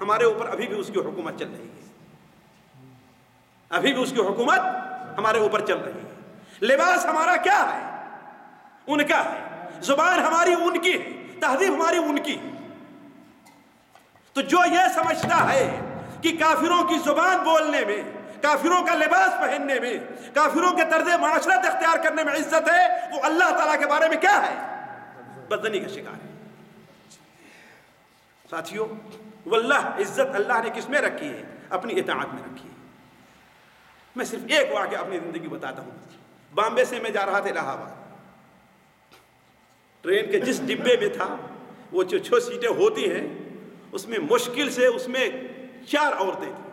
ہمارے اوپر ابھی بھی اس کی حکومت چل رہی ہے، ابھی بھی اس کی حکومت ہمارے اوپر چل رہی ہے۔ لباس ہمارا کیا ہے؟ ان کا ہے، زبان ہماری ان کی ہے، تہذیب ہماری ان کی ہے۔ تو جو یہ سمجھتا ہے کہ کافروں کی زبان بولنے میں، کافروں کا لباس پہننے میں، کافروں کے طرز معاشرت اختیار کرنے میں عزت ہے، وہ اللہ تعالیٰ کے بارے میں کیا ہے؟ بدزنی کا شکار ہے۔ ساتھیوں، واللہ عزت اللہ نے کس میں رکھی ہے؟ اپنی اطاعت میں رکھی ہے۔ میں صرف ایک واقعہ اپنی زندگی بتاتا ہوں۔ بامبے سے میں جا رہا تھا الہ آباد، ٹرین کے جس ڈبے میں تھا، وہ جو 6 سیٹیں ہوتی ہیں، اس میں مشکل سے اس میں 4 عورتیں تھیں،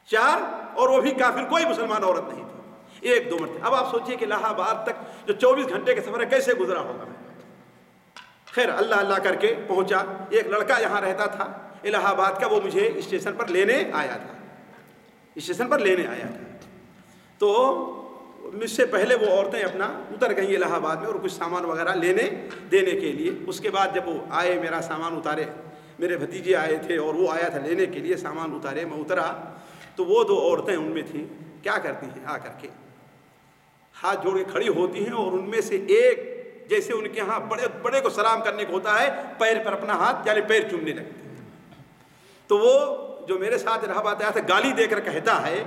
4، اور وہ بھی کافر، کوئی مسلمان عورت نہیں تھی، 1-2 مرتبہ۔ اب آپ سوچئے کہ الہ آباد تک جو 24 گھنٹے کے سفر ہے کیسے گزرا ہوگا۔ خیر اللہ اللہ کر کے پہنچا۔ ایک لڑکا یہاں رہتا تھا الہ آباد کا، وہ مجھے اسٹیشن پر لینے آیا تھا، تو مجھ سے پہلے وہ عورتیں اپنا اتر گئیں الہ آباد میں، اور کچھ سامان وغیرہ لینے دینے کے لیے۔ اس کے بعد جب وہ آئے، میرا سامان اتارے، میرے بھتیجے آئے تھے اور وہ آیا تھا لینے کے لیے، سامان اتارے، میں اترا تو وہ 2 عورتیں ان میں تھیں۔ کیا کرتی ہیں؟ آ کر کے ہاتھ جوڑ کے کھڑی ہوتی ہیں، اور ان میں سے ایک، جیسے ان کے ہاں بڑے بڑے کو سلام کرنے کو ہوتا ہے، پیر پر اپنا ہاتھ، یعنی پیر چومنے لگتے ہیں۔ تو وہ جو میرے ساتھ الہ آباد آیا تھا، گالی دے کر کہتا ہے،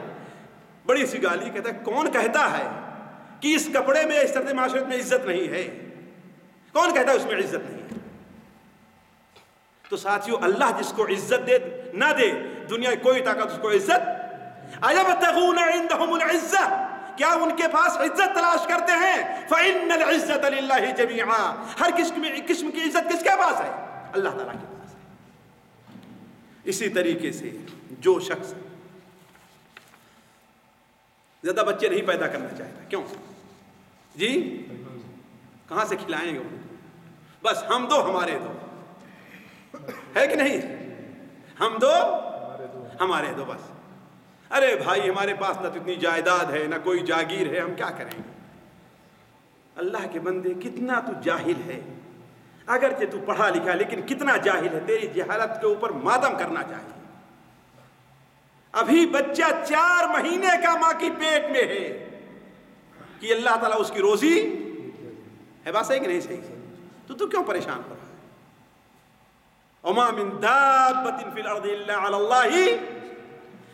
بڑی سی گالی، کہتا ہے کون کہتا ہے کہ اس کپڑے میں، اس طرز معاشرت میں عزت نہیں ہے؟ کون کہتا ہے اس میں عزت نہیں ہے؟ تو ساتھیوں، اللہ جس کو عزت دے نہ دے، دنیا کی کوئی طاقت اس کو عزت۔ اَيَبْتَغُونَ عِندَهُمُ الْعِزَّةَ، کیا ان کے پاس عزت تلاش کرتے ہیں؟ فَإِنَّ الْعِزَّةَ لِلَّهِ جَمِيعًا، ہر قسم کی عزت کس کے پاس ہے؟ اللہ تعالیٰ کے پاس ہے۔ اسی طریقے سے جو شخص زیادہ بچے نہیں پیدا کرنا چاہتا، کیوں جی؟ کہاں سے کھلائیں گے ان کو؟ بس ہم دو ہمارے دو، ہے کہ نہیں؟ ہم دو ہمارے دو، بس۔ ارے بھائی، ہمارے پاس نہ تو اتنی جائیداد ہے، نہ کوئی جاگیر ہے، ہم کیا کریں گے؟ اللہ کے بندے، کتنا تو جاہل ہے، اگرچہ تو پڑھا لکھا، لیکن کتنا جاہل ہے۔ تیری جہالت کے اوپر ماتم کرنا چاہیے۔ ابھی بچہ 4 مہینے کا ماں کی پیٹ میں ہے کہ اللہ تعالیٰ اس کی روزی ہے، بات صحیح کہ نہیں صحیح؟ تو کیوں پریشان ہو رہا ہے؟ وَمَا مِن دَابَّةٍ فِي الْأَرْضِ إِلَّا عَلَى اللَّهِ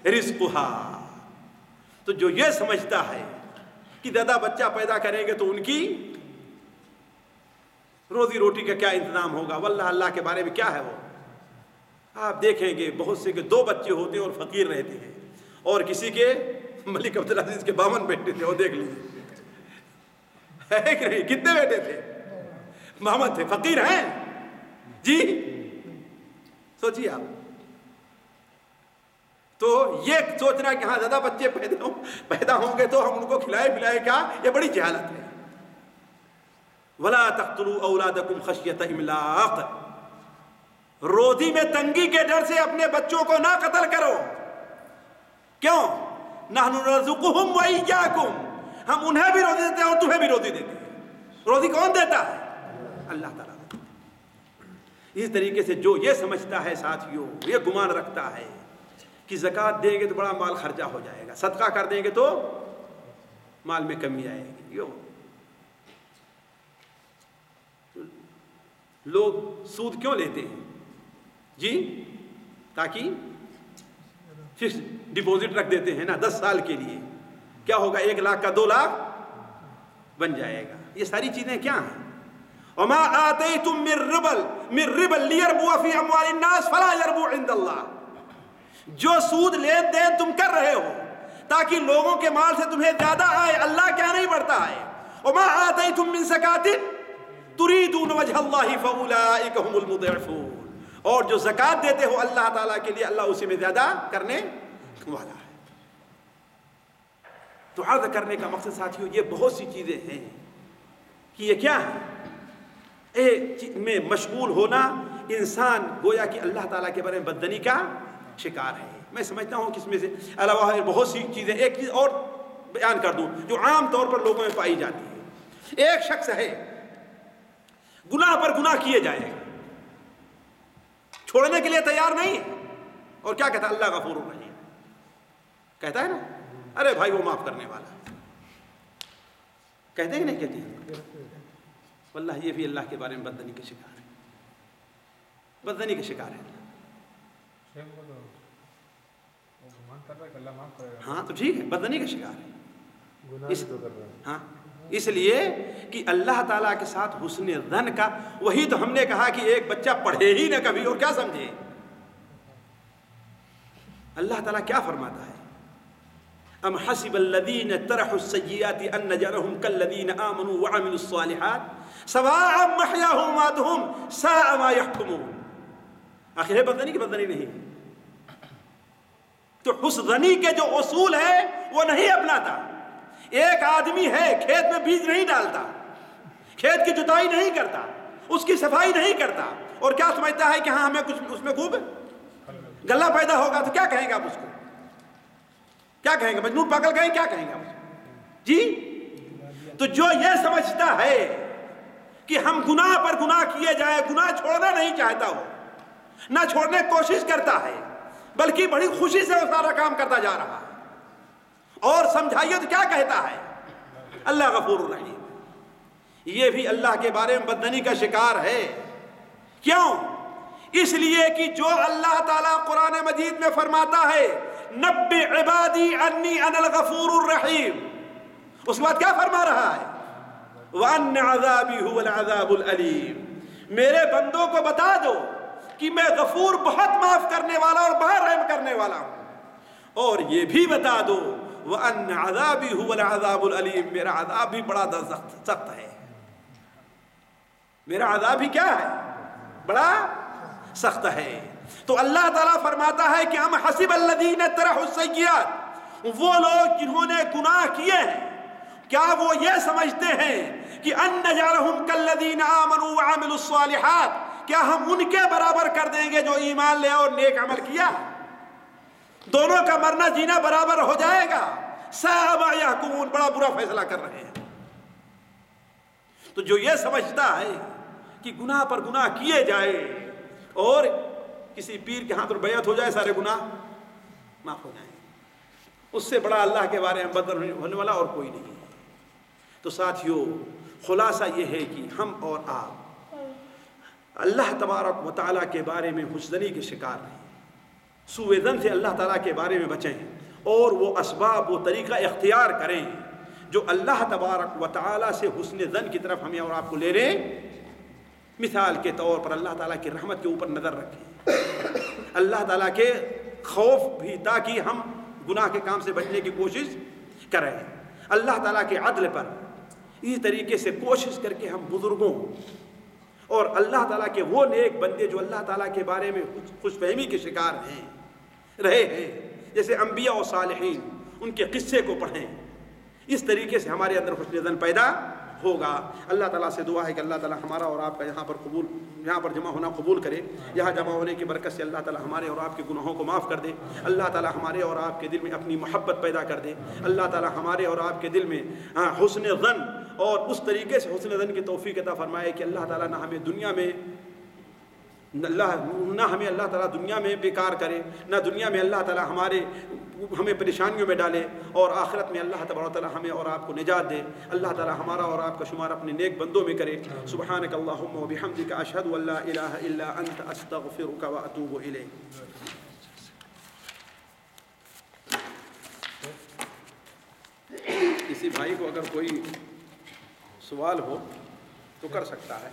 رِزْقُهَا۔ تو جو یہ سمجھتا ہے کہ دادا بچہ پیدا کریں گے تو ان کی روزی روٹی کا کیا انتظام ہوگا، واللہ اللہ کے بارے میں کیا ہے وہ؟ آپ دیکھیں گے بہت سے کے 2 بچے ہوتے ہیں اور فقیر رہتے ہیں، اور کسی کے ملک عبدالعزیز کے 52 بیٹے تھے، وہ دیکھ لیجیے، ہے کہ نہیں؟ کتنے بیٹے تھے؟ 52 تھے، فقیر ہیں جی؟ سوچیے آپ۔ تو یہ سوچنا کہ ہاں زیادہ بچے پیدا ہوں گے تو ہم ان کو کھلائے پلائے کیا، یہ بڑی جہالت ہے۔ وَلَا تَقْتُلُوا أَوْلَادَكُمْ خَشْيَةَ إِمْلَاقٍ، روزی میں تنگی کے ڈر سے اپنے بچوں کو نہ قتل کرو۔ کیوں؟ نَحْنُ نَرْزُقُهُمْ وَإِيَّاكُمْ، ہم انہیں بھی روزی دیتے ہیں اور تمہیں بھی روزی دیتے ہیں۔ روزی کون دیتا ہے؟ اللہ تعالیٰ۔ اس طریقے سے جو یہ سمجھتا ہے ساتھیوں، یہ گمان رکھتا ہے کہ زکوٰۃ دیں گے تو بڑا مال خرچہ ہو جائے گا، صدقہ کر دیں گے تو مال میں کمی آئے گی۔ لوگ سود کیوں لیتے ہیں جی؟ تاکہ فکس ڈپوزٹ رکھ دیتے ہیں نا 10 سال کے لیے، کیا ہوگا 1 لاکھ کا 2 لاکھ بن جائے گا۔ یہ ساری چیزیں کیا ہیں؟ وَمَا آتَيْتُم مِّن رِّبًا لِيَرْبُوَ فِي أَمْوَالِ النَّاسِ فَلَا يَرْبُو عِندَ اللَّهِ، جو سود لین دین تم کر رہے ہو تاکہ لوگوں کے مال سے تمہیں زیادہ آئے، اللہ کیا نہیں بڑھتا ہے۔ وَمَا آتَيْتُم مِّن زَكَاةٍ تُرِيدُونَ وَجْهَ اللَّهِ فَأُولَٰئِكَ هُمُ الْمُضْعِفُونَ، اور جو زکوٰۃ دیتے ہو اللہ تعالیٰ کے لیے، اللہ اسی میں زیادہ کرنے والا ہے۔ تو عرض کرنے کا مقصد ساتھیوں، یہ بہت سی چیزیں ہیں کہ یہ کیا ہے، میں مشغول ہونا انسان گویا کہ اللہ تعالیٰ کے بارے میں بددنی کا شکار ہے۔ میں سمجھتا ہوں کہ اس میں سے علاوہ بہت سی چیزیں، ایک چیز اور بیان کر دوں جو عام طور پر لوگوں میں پائی جاتی ہے۔ ایک شخص ہے، گناہ پر گناہ کیے جائے گا، چھوڑنے کے لیے تیار نہیں ہے. اور کیا کہتا ہے؟ اللہ غفور الرحیم کہتا ہے نا. ارے بھائی وہ معاف کرنے والا ہے. کہتے ہیں کہ نہیں کہتے ہیں؟ واللہ یہ بھی اللہ کے بارے میں بددنی کے شکار ہے. بددنی کے شکار ہے. ہاں تو ٹھیک ہے، بددنی کا شکار ہے. ہاں اس لیے کہ اللہ تعالیٰ کے ساتھ حسن ظن کا، وہی تو ہم نے کہا کہ ایک بچہ پڑھے ہی نہ کبھی اور کیا سمجھے. اللہ تعالیٰ کیا فرماتا ہے؟ ام حسب الذین اجترحوا السیئات ان نجعلهم کالذین آمنوا وعملوا الصالحات سواء محیاهم ومماتهم ساء ما يحکمون. آخر ہے بددنی کی بددنی نہیں. تو حسنی کے جو اصول ہے وہ نہیں اپناتا. ایک آدمی ہے کھیت میں بیج نہیں ڈالتا، کھیت کی جتائی نہیں کرتا، اس کی صفائی نہیں کرتا، اور کیا سمجھتا ہے کہ ہاں ہمیں کچھ اس میں خوب غلہ پیدا ہوگا. تو کیا کہیں گے آپ اس کو؟ کیا کہیں گے؟ مجنون پاگل کہیں؟ کیا کہیں گے آپ اس کو؟ جی تو جو یہ سمجھتا ہے کہ ہم گناہ پر گناہ کیے جائیں، گناہ چھوڑنا نہیں چاہتا، ہو نہ چھوڑنے کی کوشش کرتا ہے بلکہ بڑی خوشی سے وہ سارا کام کرتا جا رہا ہے. اور سمجھائیے تو کیا کہتا ہے؟ اللہ غفور الرحیم. یہ بھی اللہ کے بارے میں بددنی کا شکار ہے. کیوں؟ اس لیے کہ جو اللہ تعالیٰ قرآن مجید میں فرماتا ہے نبئ عبادی انی انا الغفور الرحیم، اس کے بعد کیا فرما رہا ہے؟ وان عذابی هو العذاب العلیم. میرے بندوں کو بتا دو کہ میں غفور بہت معاف کرنے والا اور بہت رحم کرنے والا ہوں. اور یہ بھی بتا دو وَأَنَّ عَذَابِي هُوَ الْعَذَابُ الْعَلِيمُ، میرا عذاب بھی بڑا سخت ہے. میرا عذاب بھی کیا ہے؟ بڑا سخت ہے. تو اللہ تعالیٰ فرماتا ہے کہ ہم حسب الذین اجترحوا السیئات، وہ لوگ جنہوں نے گناہ کیے ہیں کیا وہ یہ سمجھتے ہیں کہ ان نجعلہم کالذین آمنوا وعملوا الصالحات، کیا ہم ان کے برابر کر دیں گے جو ایمان لے اور نیک عمل کیا؟ دونوں کا مرنا جینا برابر ہو جائے گا. ساء ما یحکمون، بڑا برا فیصلہ کر رہے ہیں. تو جو یہ سمجھتا ہے کہ گناہ پر گناہ کیے جائے اور کسی پیر کے ہاتھ پر بیعت ہو جائے سارے گناہ معاف ہو جائیں، اس سے بڑا اللہ کے بارے میں بددن ہونے والا اور کوئی نہیں. تو ساتھیو خلاصہ یہ ہے کہ ہم اور آپ اللہ تبارک و تعالیٰ کے بارے میں حسنی کے شکار رہیں، سوء ظن سے اللہ تعالیٰ کے بارے میں بچیں اور وہ اسباب و طریقہ اختیار کریں جو اللہ تبارک و تعالیٰ سے حسن ظن کی طرف ہمیں اور آپ کو لے رہے. مثال کے طور پر اللہ تعالیٰ کی رحمت کے اوپر نظر رکھیں، اللہ تعالیٰ کے خوف بھی، تاکہ ہم گناہ کے کام سے بچنے کی کوشش کریں. اللہ تعالیٰ کے عدل پر اسی طریقے سے کوشش کر کے ہم بزرگوں اور اللہ تعالیٰ کے وہ نیک بندے جو اللہ تعالیٰ کے بارے میں خوش فہمی کے شکار ہیں رہے ہیں، جیسے انبیاء و صالحین، ان کے قصے کو پڑھیں. اس طریقے سے ہمارے اندر حسن ظن پیدا ہوگا. اللہ تعالیٰ سے دعا ہے کہ اللہ تعالیٰ ہمارا اور آپ کا یہاں پر جمع ہونا قبول کرے. یہاں جمع ہونے کی برکت سے اللہ تعالیٰ ہمارے اور آپ کے گناہوں کو معاف کر دے. اللہ تعالیٰ ہمارے اور آپ کے دل میں اپنی محبت پیدا کر دے. اللہ تعالیٰ ہمارے اور آپ کے دل میں حسن ظن اور اس طریقے سے حسن ظن کی توفیق عطا فرمائے کہ اللہ تعالیٰ نہ ہمیں دنیا میں اللہ تعالیٰ دنیا میں بیکار کرے، نہ دنیا میں اللہ تعالیٰ ہمیں پریشانیوں میں ڈالے، اور آخرت میں اللہ تبارک و تعالیٰ ہمیں اور آپ کو نجات دے. اللہ تعالیٰ ہمارا اور آپ کا شمار اپنے نیک بندوں میں کرے. سبحانک اللہم و بحمدک اشہد ان لا الہ الا انت استغفرک و اتوب الیک. کسی بھائی کو اگر کوئی سوال ہو تو کر سکتا ہے.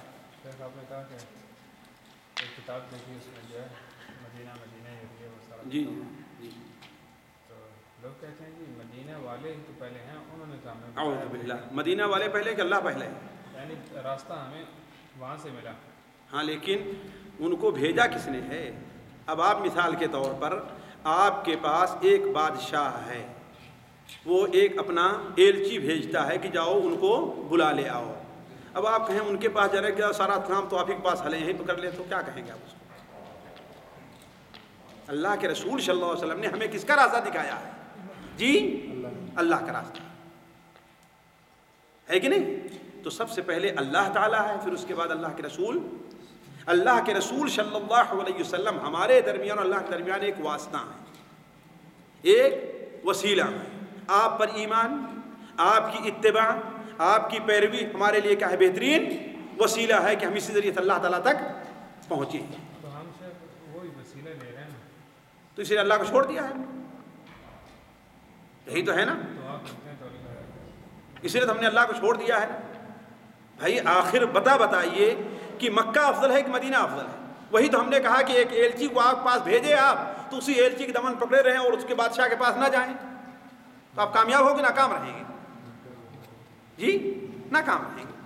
آپ نے کہا کہ ایک کتاب دیکھی، اس میں جو ہے مدینہ یہ وہ سارا. جی جی. تو لوگ کہتے ہیں کہ مدینہ والے تو پہلے ہیں، انہوں نے تو ہمیں اعوذ باللہ، مدینہ والے پہلے کہ اللہ پہلے ہے؟ یعنی راستہ ہمیں وہاں سے ملا. ہاں لیکن ان کو بھیجا کس نے ہے؟ اب آپ مثال کے طور پر آپ کے پاس ایک بادشاہ ہے، وہ ایک اپنا ایلچی بھیجتا ہے کہ جاؤ ان کو بلا لے آؤ. اب آپ کہیں ان کے پاس جا رہے کہ سارا کام تو آپ ہی کے پاس حلے یہیں پہ کر لے، تو کیا کہیں گے آپ اس کو؟ اللہ کے رسول صلی اللہ علیہ وسلم نے ہمیں کس کا راستہ دکھایا ہے؟ جی اللہ کا راستہ ہے کہ نہیں؟ تو سب سے پہلے اللہ تعالیٰ ہے، پھر اس کے بعد اللہ کے رسول. اللہ کے رسول صلی اللہ علیہ وسلم ہمارے درمیان اور اللہ کے درمیان ایک واسطہ ہے، ایک وسیلہ ہے۔ آپ پر ایمان، آپ کی اتباع، آپ کی پیروی ہمارے لیے کیا ہے؟ بہترین وسیلہ ہے کہ ہم اسی ذریعے سے اللہ تعالیٰ تک پہنچے۔ تو ہم سے وہی وسیلہ لے رہے ہیں نا، تو اس لیے اللہ کو چھوڑ دیا ہے، یہی تو ہے نا، تو آپ کہتے ہیں تو اللہ اس لیے تو ہم نے اللہ کو چھوڑ دیا ہے۔ بھائی آخر بتائیے کہ مکہ افضل ہے کہ مدینہ افضل ہے؟ وہی تو ہم نے کہا کہ ایک ایلچی کو آپ پاس بھیجے آپ، تو اسی ایلچی کے دمن پکڑے رہیں اور اس کے بادشاہ کے پاس نہ جائیں، تو آپ کامیاب ہو کہ ناکام رہیں گے؟ جی ناکام رہیں گے۔